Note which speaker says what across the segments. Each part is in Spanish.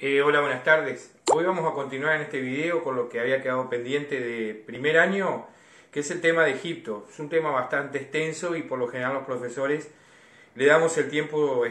Speaker 1: Hola, buenas tardes. Hoy vamos a continuar en este video con lo que había quedado pendiente de primer año, que es el tema de Egipto. Es un tema bastante extenso y por lo general los profesores le damos el tiempo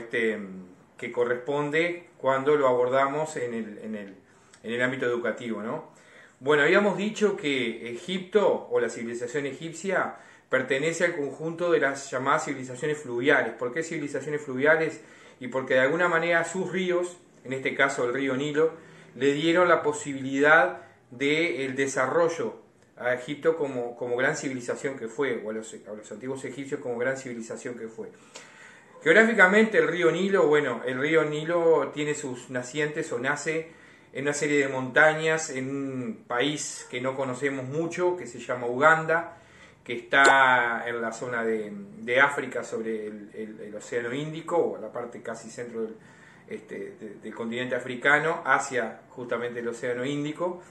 Speaker 1: que corresponde cuando lo abordamos en el ámbito educativo, ¿no? Bueno, habíamos dicho que Egipto o la civilización egipcia pertenece al conjunto de las llamadas civilizaciones fluviales. ¿Por qué civilizaciones fluviales? Y porque de alguna manera sus ríos, en este caso el río Nilo, le dieron la posibilidad del desarrollo a Egipto como gran civilización que fue, o a los antiguos egipcios como gran civilización que fue. Geográficamente el río Nilo, bueno, el río Nilo tiene sus nacientes o nace en una serie de montañas en un país que no conocemos mucho, que se llama Uganda, que está en la zona de África sobre el Océano Índico, o la parte casi centro del continente africano, hacia justamente el Océano Índico.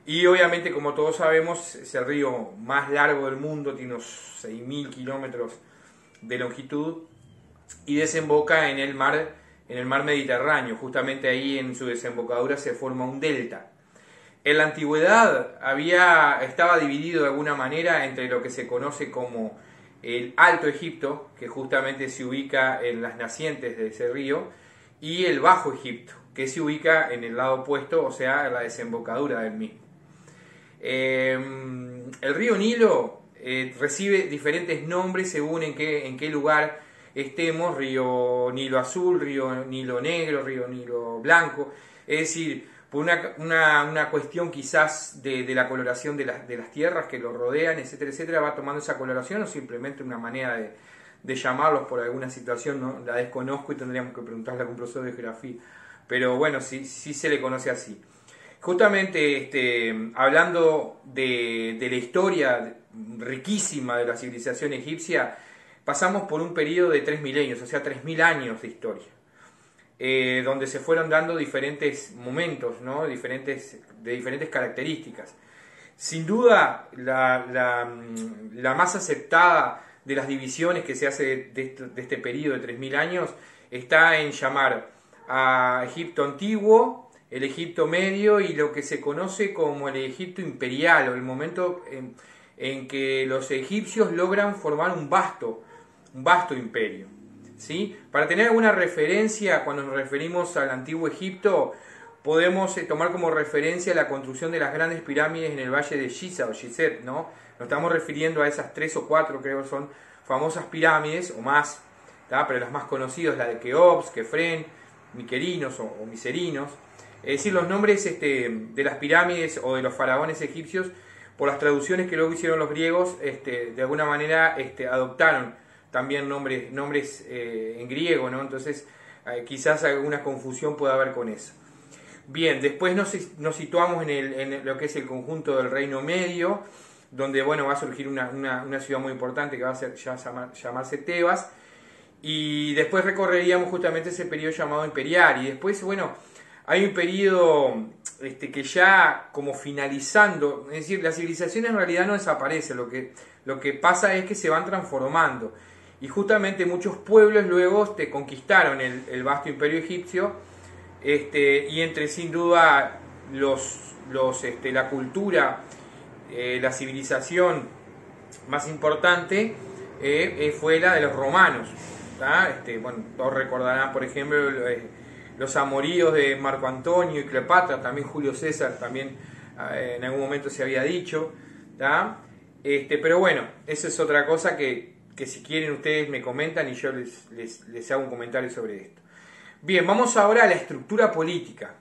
Speaker 1: Y obviamente, como todos sabemos, es el río más largo del mundo, tiene unos 6.000 kilómetros de longitud y desemboca en el mar Mediterráneo. Justamente ahí en su desembocadura se forma un delta. En la antigüedad estaba dividido de alguna manera entre lo que se conoce como el Alto Egipto, que justamente se ubica en las nacientes de ese río, y el Bajo Egipto, que se ubica en el lado opuesto, o sea, en la desembocadura del mismo. El río Nilo recibe diferentes nombres según en qué lugar estemos: río Nilo Azul, río Nilo Negro, río Nilo Blanco. Es decir, por una cuestión quizás de la coloración de las tierras que lo rodean, etcétera, etcétera, va tomando esa coloración, o simplemente una manera de llamarlos por alguna situación, ¿no? La desconozco y tendríamos que preguntarle a algún profesor de geografía, pero bueno, sí se le conoce así. Justamente hablando de la historia riquísima de la civilización egipcia, pasamos por un periodo de 3 milenios, o sea, 3.000 años de historia, donde se fueron dando diferentes momentos, ¿no? de diferentes características. Sin duda, la más aceptada de las divisiones que se hace de este periodo de 3.000 años está en llamar a Egipto antiguo, el Egipto medio y lo que se conoce como el Egipto imperial, o el momento en que los egipcios logran formar un vasto imperio. ¿Sí? Para tener alguna referencia, cuando nos referimos al antiguo Egipto, podemos tomar como referencia la construcción de las grandes pirámides en el valle de Giza o Gizeh, ¿no? Nos estamos refiriendo a esas 3 o 4, creo que son famosas pirámides, o más, ¿tá? Pero las más conocidas, la de Keops, Kefren, Miquerinos o Miserinos. Es decir, los nombres de las pirámides o de los faraones egipcios, por las traducciones que luego hicieron los griegos, de alguna manera adoptaron también nombres en griego, ¿no? Entonces quizás alguna confusión pueda haber con eso. Bien, después nos situamos en lo que es el conjunto del Reino Medio, donde bueno, va a surgir una ciudad muy importante que va a llamarse Tebas, y después recorreríamos justamente ese periodo llamado imperial, y después, bueno, hay un periodo que ya como finalizando, es decir, la civilización en realidad no desaparece, lo que pasa es que se van transformando. Y justamente muchos pueblos luego conquistaron el vasto imperio egipcio, y entre sin duda la cultura, la civilización más importante fue la de los romanos. Bueno, todos recordarán, por ejemplo, los amoríos de Marco Antonio y Cleopatra, también Julio César, también en algún momento se había dicho. Pero bueno, eso es otra cosa que si quieren ustedes me comentan y yo les hago un comentario sobre esto. Bien, vamos ahora a la estructura política.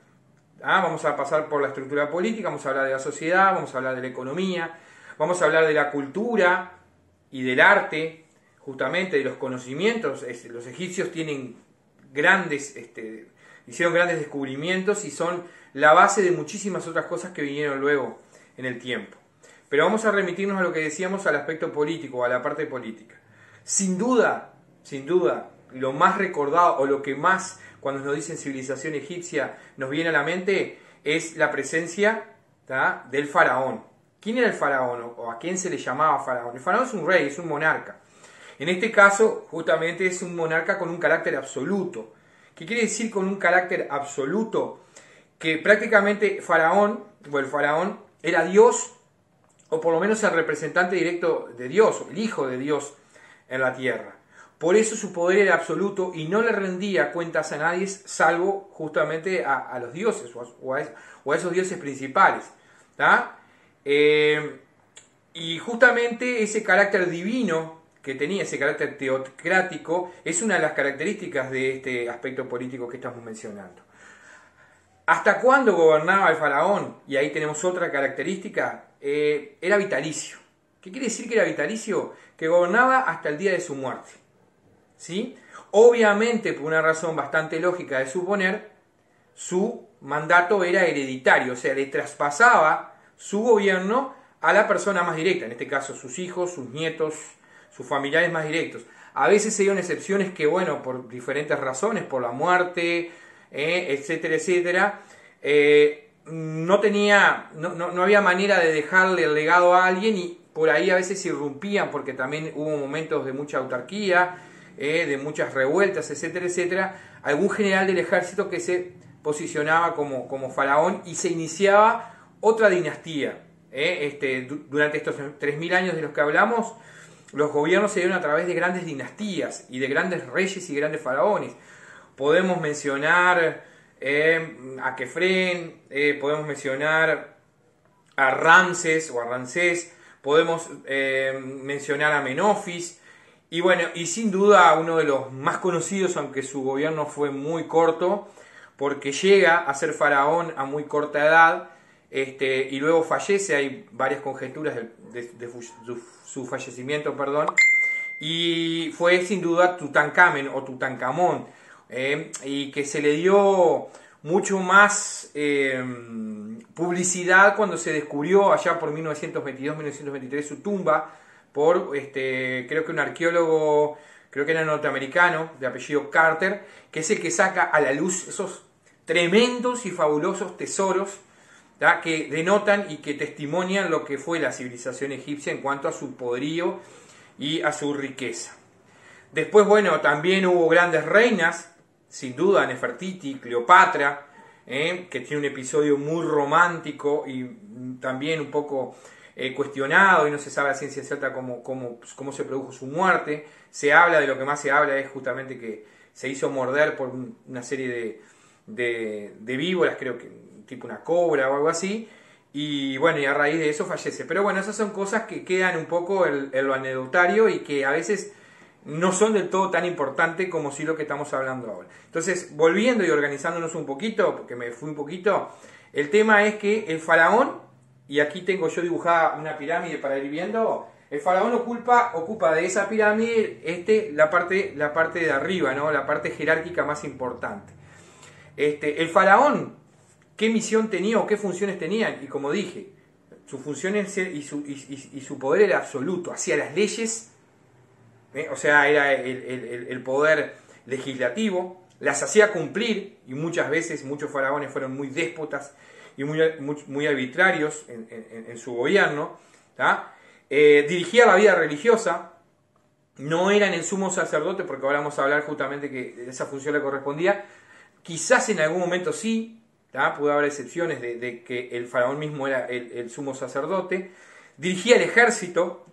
Speaker 1: Vamos a pasar por la estructura política, vamos a hablar de la sociedad, vamos a hablar de la economía, vamos a hablar de la cultura y del arte, justamente de los conocimientos. Los egipcios tienen hicieron grandes descubrimientos y son la base de muchísimas otras cosas que vinieron luego en el tiempo. Pero vamos a remitirnos a lo que decíamos, al aspecto político, a la parte política. Sin duda, lo más recordado, o lo que más, cuando nos dicen civilización egipcia, nos viene a la mente, es la presencia del faraón. ¿Quién era el faraón, o a quién se le llamaba faraón? El faraón es un rey, es un monarca. En este caso, justamente es un monarca con un carácter absoluto. ¿Qué quiere decir con un carácter absoluto? que prácticamente Faraón, o el faraón, era Dios, o por lo menos el representante directo de Dios, el hijo de Dios en la tierra. Por eso su poder era absoluto y no le rendía cuentas a nadie, salvo justamente a los dioses o a esos dioses principales. ¿Tá? Y justamente ese carácter divino que tenía, ese carácter teocrático, es una de las características de este aspecto político que estamos mencionando. ¿Hasta cuándo gobernaba el faraón? Y ahí tenemos otra característica, era vitalicio. ¿Qué quiere decir que era vitalicio? Que gobernaba hasta el día de su muerte. ¿Sí? Obviamente, por una razón bastante lógica de suponer, su mandato era hereditario, o sea, le traspasaba su gobierno a la persona más directa, en este caso sus hijos, sus nietos, sus familiares más directos. A veces se dieron excepciones que, bueno, por diferentes razones, por la muerte, etcétera, etcétera, no había manera de dejarle el legado a alguien y por ahí a veces irrumpían porque también hubo momentos de mucha autarquía, de muchas revueltas, etcétera, etcétera, algún general del ejército que se posicionaba como faraón y se iniciaba otra dinastía. Durante estos 3000 años de los que hablamos, los gobiernos se dieron a través de grandes dinastías y de grandes reyes y grandes faraones. Podemos mencionar a Kefren, podemos mencionar a Ramses o a Ramsés, podemos mencionar a Menofis, y bueno, y sin duda uno de los más conocidos, aunque su gobierno fue muy corto, porque llega a ser faraón a muy corta edad, y luego fallece. Hay varias conjeturas de su fallecimiento, y fue sin duda Tutankamen o Tutankamón, y que se le dio mucho más publicidad cuando se descubrió allá por 1922-1923 su tumba por creo que un arqueólogo, creo que era norteamericano, de apellido Carter, que es el que saca a la luz esos tremendos y fabulosos tesoros, ¿tá? Que denotan y que testimonian lo que fue la civilización egipcia en cuanto a su poderío y a su riqueza. Después, bueno, también hubo grandes reinas, sin duda Nefertiti, Cleopatra, que tiene un episodio muy romántico y también un poco cuestionado, y no se sabe a ciencia cierta cómo se produjo su muerte. Se habla, de lo que más se habla es justamente que se hizo morder por una serie de víboras, creo que tipo una cobra o algo así, y bueno, y a raíz de eso fallece. Pero bueno, esas son cosas que quedan un poco en lo anecdotario y que a veces no son del todo tan importantes como si lo que estamos hablando ahora. Entonces, volviendo y organizándonos un poquito, porque me fui un poquito, el tema es que el faraón, y aquí tengo yo dibujada una pirámide para ir viendo, el faraón ocupa de esa pirámide la parte de arriba, ¿no? La parte jerárquica más importante. El faraón, ¿qué misión tenía o qué funciones tenían? Y como dije, su función y su poder era absoluto, hacía las leyes, o sea, era el poder legislativo, las hacía cumplir, y muchas veces muchos faraones fueron muy déspotas y muy arbitrarios en su gobierno, ¿tá? Dirigía la vida religiosa, no eran el sumo sacerdote, porque ahora vamos a hablar justamente que esa función le correspondía, quizás en algún momento sí, ¿tá? Pudo haber excepciones de que el faraón mismo era el sumo sacerdote, dirigía el ejército,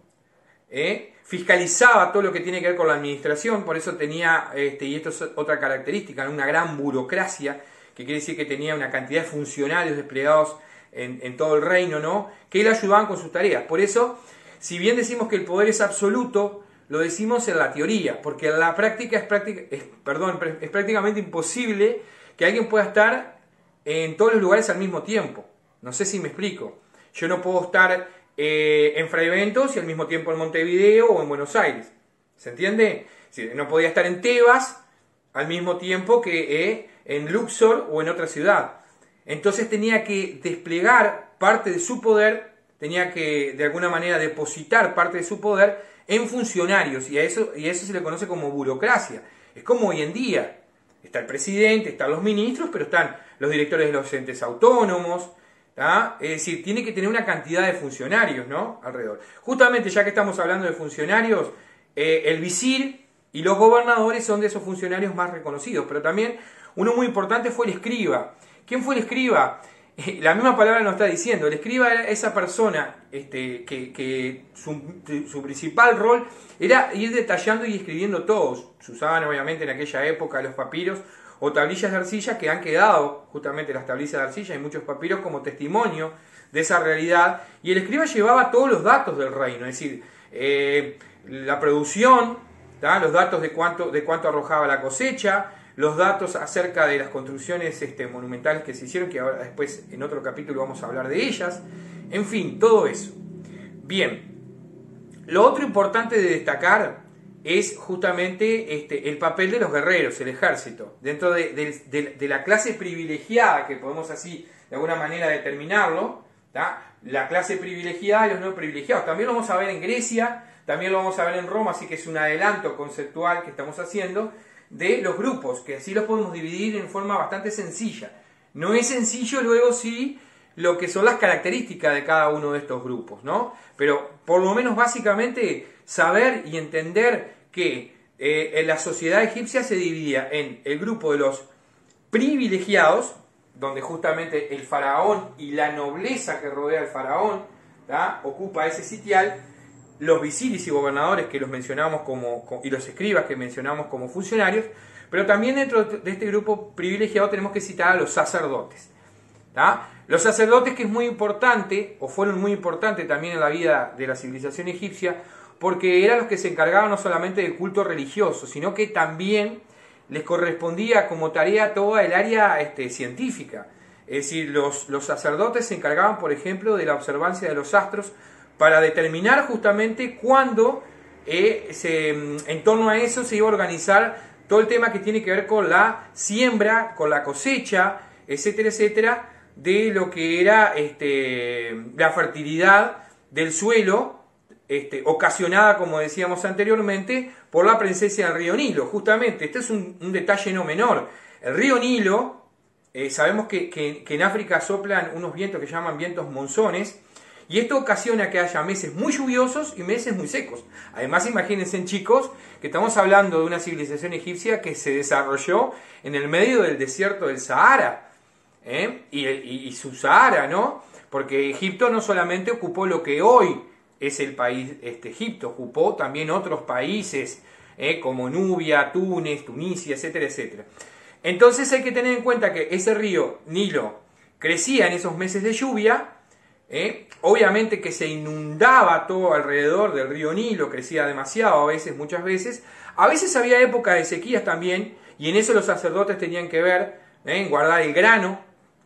Speaker 1: fiscalizaba todo lo que tiene que ver con la administración, por eso tenía, y esto es otra característica, una gran burocracia, que quiere decir que tenía una cantidad de funcionarios desplegados en todo el reino, ¿no? Que le ayudaban con sus tareas. Por eso, si bien decimos que el poder es absoluto, lo decimos en la teoría, porque en la práctica es prácticamente imposible que alguien pueda estar en todos los lugares al mismo tiempo. No sé si me explico. Yo no puedo estar en Fray Bentos y al mismo tiempo en Montevideo o en Buenos Aires. ¿Se entiende? No podía estar en Tebas al mismo tiempo que en Luxor o en otra ciudad. Entonces tenía que desplegar parte de su poder, tenía que de alguna manera depositar parte de su poder en funcionarios, y a eso se le conoce como burocracia. Es como hoy en día. Está el presidente, están los ministros, pero están los directores de los entes autónomos, ¿tá? Es decir, tiene que tener una cantidad de funcionarios, ¿no? Alrededor. Justamente, ya que estamos hablando de funcionarios, el visir y los gobernadores son de esos funcionarios más reconocidos, pero también uno muy importante fue el escriba, ¿Quién fue el escriba? La misma palabra nos está diciendo. El escriba era esa persona que su principal rol era ir detallando y escribiendo todos. Se usaban obviamente en aquella época los papiros o tablillas de arcilla, que han quedado justamente las tablillas de arcilla y muchos papiros como testimonio de esa realidad. Y el escriba llevaba todos los datos del reino, es decir, la producción, ¿tá? Los datos de cuánto arrojaba la cosecha, los datos acerca de las construcciones monumentales que se hicieron, que ahora después en otro capítulo vamos a hablar de ellas, en fin, todo eso. Bien, lo otro importante de destacar es justamente el papel de los guerreros, el ejército, dentro de la clase privilegiada, que podemos así de alguna manera determinarlo, ¿tá? La clase privilegiada y los no privilegiados. También lo vamos a ver en Grecia, también lo vamos a ver en Roma, así que es un adelanto conceptual que estamos haciendo de los grupos, que así los podemos dividir en forma bastante sencilla. No es sencillo luego sí lo que son las características de cada uno de estos grupos, ¿no? Pero por lo menos básicamente saber y entender que en la sociedad egipcia se dividía en el grupo de los privilegiados, donde justamente el faraón y la nobleza que rodea al faraón, ¿tá? Ocupa ese sitial, los visiris y gobernadores que los mencionamos y los escribas que mencionamos como funcionarios, pero también dentro de este grupo privilegiado tenemos que citar a los sacerdotes, ¿tá? Los sacerdotes, que es muy importante, o fueron muy importantes también en la vida de la civilización egipcia, porque eran los que se encargaban no solamente del culto religioso, sino que también les correspondía como tarea toda el área científica. Es decir, los sacerdotes se encargaban, por ejemplo, de la observancia de los astros para determinar justamente cuándo en torno a eso se iba a organizar todo el tema que tiene que ver con la siembra, con la cosecha, etcétera, etcétera, de lo que era la fertilidad del suelo, ocasionada, como decíamos anteriormente, por la presencia del río Nilo. Justamente, este es un detalle no menor. El río Nilo, sabemos que en África soplan unos vientos que llaman vientos monzones, y esto ocasiona que haya meses muy lluviosos y meses muy secos. Además, imagínense, chicos, que estamos hablando de una civilización egipcia que se desarrolló en el medio del desierto del Sahara, y Subsahara, ¿no? Porque Egipto no solamente ocupó lo que hoy es el país Egipto, ocupó también otros países, como Nubia, Túnez, Tunisia, etcétera, etcétera. Entonces hay que tener en cuenta que ese río Nilo crecía en esos meses de lluvia, obviamente que se inundaba todo alrededor del río Nilo, crecía demasiado muchas veces. A veces había épocas de sequías también, y en eso los sacerdotes tenían que ver, en guardar el grano,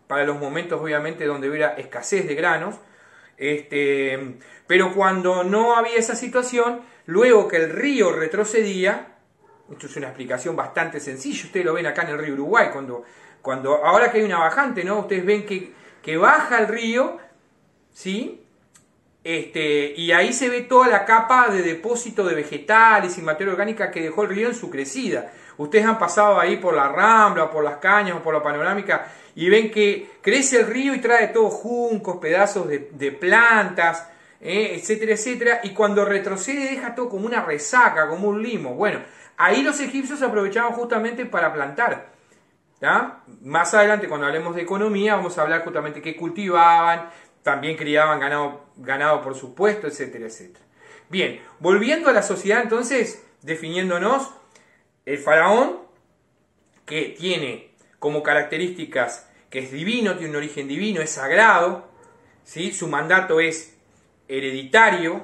Speaker 1: para los momentos obviamente donde hubiera escasez de granos. Pero cuando no había esa situación, luego que el río retrocedía, esto es una explicación bastante sencilla, ustedes lo ven acá en el río Uruguay, cuando ahora que hay una bajante, ¿no? Ustedes ven que baja el río, ¿sí? Y ahí se ve toda la capa de depósito de vegetales y materia orgánica que dejó el río en su crecida. Ustedes han pasado ahí por la Rambla, por las Cañas o por la Panorámica y ven que crece el río y trae todos juncos, pedazos de plantas, etcétera, etcétera, y cuando retrocede deja todo como una resaca, como un limo. Bueno, ahí los egipcios aprovechaban justamente para plantar, ¿tá? Más adelante, cuando hablemos de economía, vamos a hablar justamente qué cultivaban, también criaban ganado por supuesto, etcétera, etcétera. Bien, volviendo a la sociedad entonces, definiéndonos, el faraón, que tiene como características que es divino, tiene un origen divino, es sagrado, ¿sí? Su mandato es hereditario,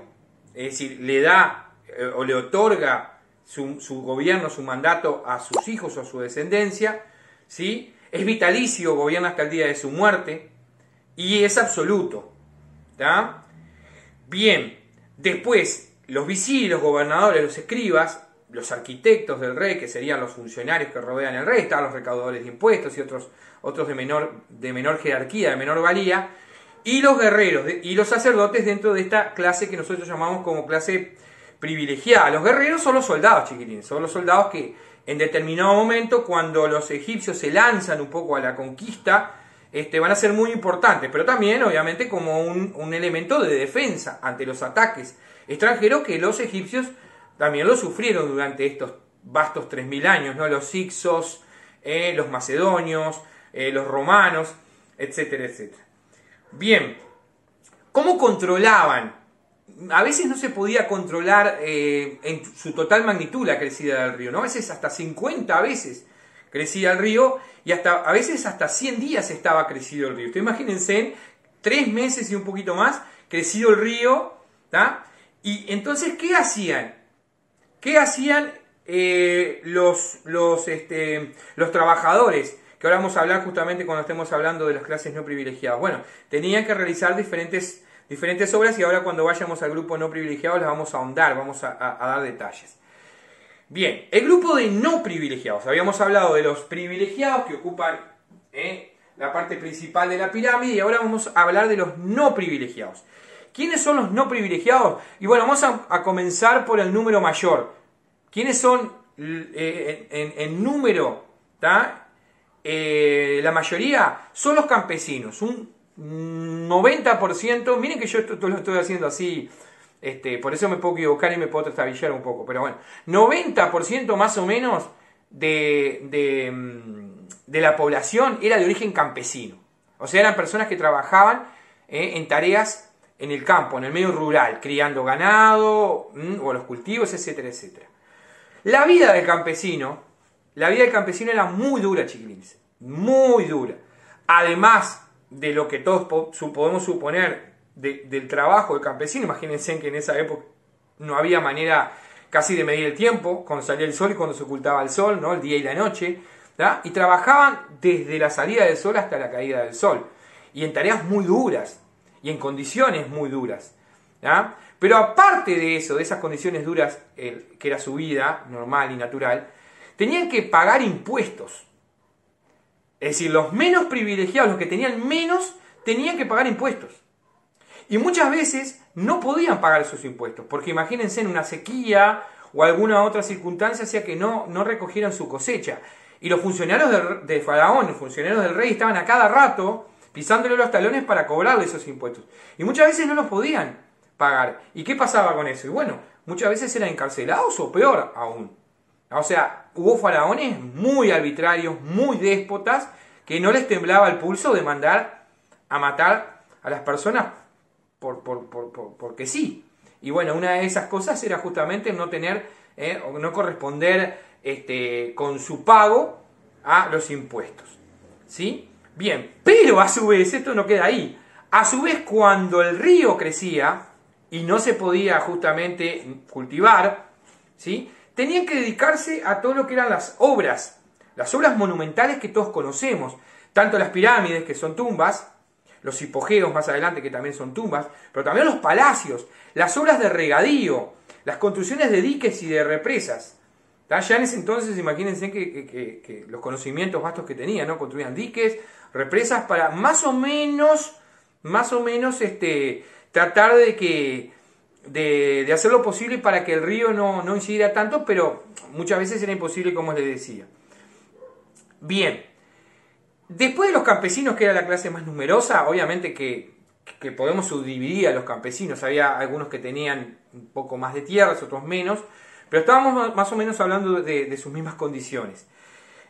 Speaker 1: es decir, le da o le otorga su gobierno, su mandato a sus hijos o a su descendencia, ¿sí? Es vitalicio, gobierna hasta el día de su muerte, y es absoluto, ¿tá? Bien, después los visires, los gobernadores, los escribas, los arquitectos del rey, que serían los funcionarios que rodean al rey, están los recaudadores de impuestos y otros de menor jerarquía, de menor valía, y los guerreros y los sacerdotes dentro de esta clase que nosotros llamamos como clase privilegiada. Los guerreros son los soldados, chiquitines, son los soldados que en determinado momento, cuando los egipcios se lanzan un poco a la conquista, van a ser muy importantes, pero también obviamente como un elemento de defensa ante los ataques extranjeros que los egipcios también lo sufrieron durante estos vastos 3000 años, ¿no? Los hicsos, los macedonios, los romanos, etcétera, etcétera. Bien, ¿cómo controlaban? A veces no se podía controlar en su total magnitud la crecida del río, ¿no? A veces hasta 50 veces crecía el río y a veces hasta 100 días estaba crecido el río. Ustedes imagínense, 3 meses y un poquito más, crecido el río, ¿tá? Y entonces, ¿qué hacían? ¿Qué hacían los trabajadores? Que ahora vamos a hablar justamente cuando estemos hablando de las clases no privilegiadas. Bueno, tenían que realizar diferentes obras y ahora cuando vayamos al grupo no privilegiado les vamos a ahondar, vamos a dar detalles. Bien, el grupo de no privilegiados. Habíamos hablado de los privilegiados que ocupan la parte principal de la pirámide y ahora vamos a hablar de los no privilegiados. ¿Quiénes son los no privilegiados? Y bueno, vamos a comenzar por el número mayor. ¿Quiénes son en número? ¿Tá? La mayoría son los campesinos. Un 90%, miren que yo esto lo estoy haciendo así, por eso me puedo equivocar y me puedo trastabillar un poco, pero bueno, 90% más o menos de la población era de origen campesino. O sea, eran personas que trabajaban en tareas en el campo, en el medio rural, criando ganado, o los cultivos, etcétera, etcétera. La vida del campesino era muy dura, chiquilines, muy dura. Además de lo que todos podemos suponer del trabajo del campesino, imagínense que en esa época no había manera casi de medir el tiempo, cuando salía el sol y cuando se ocultaba el sol, ¿no? El día y la noche, ¿tá? Y trabajaban desde la salida del sol hasta la caída del sol, y en tareas muy duras, y en condiciones muy duras, ¿tá? Pero aparte de eso, de esas condiciones duras, que era su vida normal y natural, tenían que pagar impuestos. Es decir, los menos privilegiados, los que tenían menos, tenían que pagar impuestos. Y muchas veces no podían pagar esos impuestos, porque imagínense en una sequía o alguna otra circunstancia hacía que no recogieran su cosecha. Y los funcionarios de Faraón, los funcionarios del rey, estaban a cada rato pisándole los talones para cobrarle esos impuestos. Y muchas veces no los podían pagar. ¿Y qué pasaba con eso? Y bueno, muchas veces eran encarcelados o peor aún. O sea, hubo faraones muy arbitrarios, muy déspotas, que no les temblaba el pulso de mandar a matar a las personas porque sí. Y bueno, una de esas cosas era justamente no tener o no corresponder con su pago a los impuestos. ¿Sí? Bien, pero a su vez, esto no queda ahí. A su vez, cuando el río crecía y no se podía justamente cultivar, ¿sí?, tenían que dedicarse a todo lo que eran las obras monumentales que todos conocemos, tanto las pirámides, que son tumbas, los hipogeos más adelante, que también son tumbas, pero también los palacios, las obras de regadío, las construcciones de diques y de represas. Ya en ese entonces, imagínense que los conocimientos vastos que tenían, ¿no? Construían diques, represas, para más o menos tratar de hacer lo posible para que el río no incidiera tanto, pero muchas veces era imposible, como les decía. Bien, después de los campesinos, que era la clase más numerosa, obviamente que podemos subdividir a los campesinos. Había algunos que tenían un poco más de tierras, otros menos, pero estábamos más o menos hablando de sus mismas condiciones.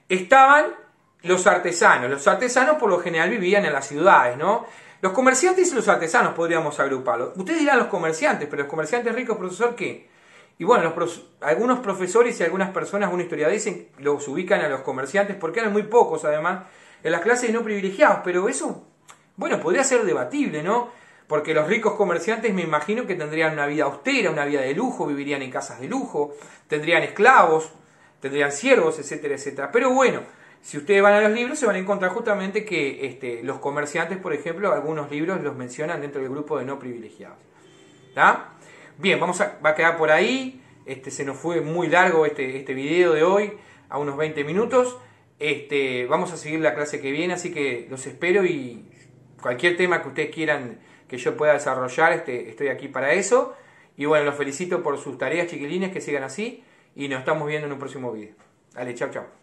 Speaker 1: Estaban los artesanos. Los artesanos por lo general vivían en las ciudades, ¿no? Los comerciantes y los artesanos podríamos agruparlos. Ustedes dirán los comerciantes, pero los comerciantes ricos, profesor, ¿qué? Y bueno, algunos profesores y algunas personas, algunos historiadores dicen, los ubican a los comerciantes, porque eran muy pocos además, en las clases no privilegiados, pero eso, bueno, podría ser debatible, ¿no? Porque los ricos comerciantes me imagino que tendrían una vida austera, una vida de lujo, vivirían en casas de lujo, tendrían esclavos, tendrían siervos, etcétera, etcétera. Pero bueno, si ustedes van a los libros se van a encontrar justamente que los comerciantes, por ejemplo, algunos libros los mencionan dentro del grupo de no privilegiados. ¿Está? Bien, va a quedar por ahí. Se nos fue muy largo este video de hoy, a unos 20 minutos. Vamos a seguir la clase que viene, así que los espero, y cualquier tema que ustedes quieran que yo pueda desarrollar, estoy aquí para eso. Y bueno, los felicito por sus tareas, chiquilines, que sigan así, y nos estamos viendo en un próximo video. Dale, chau, chau.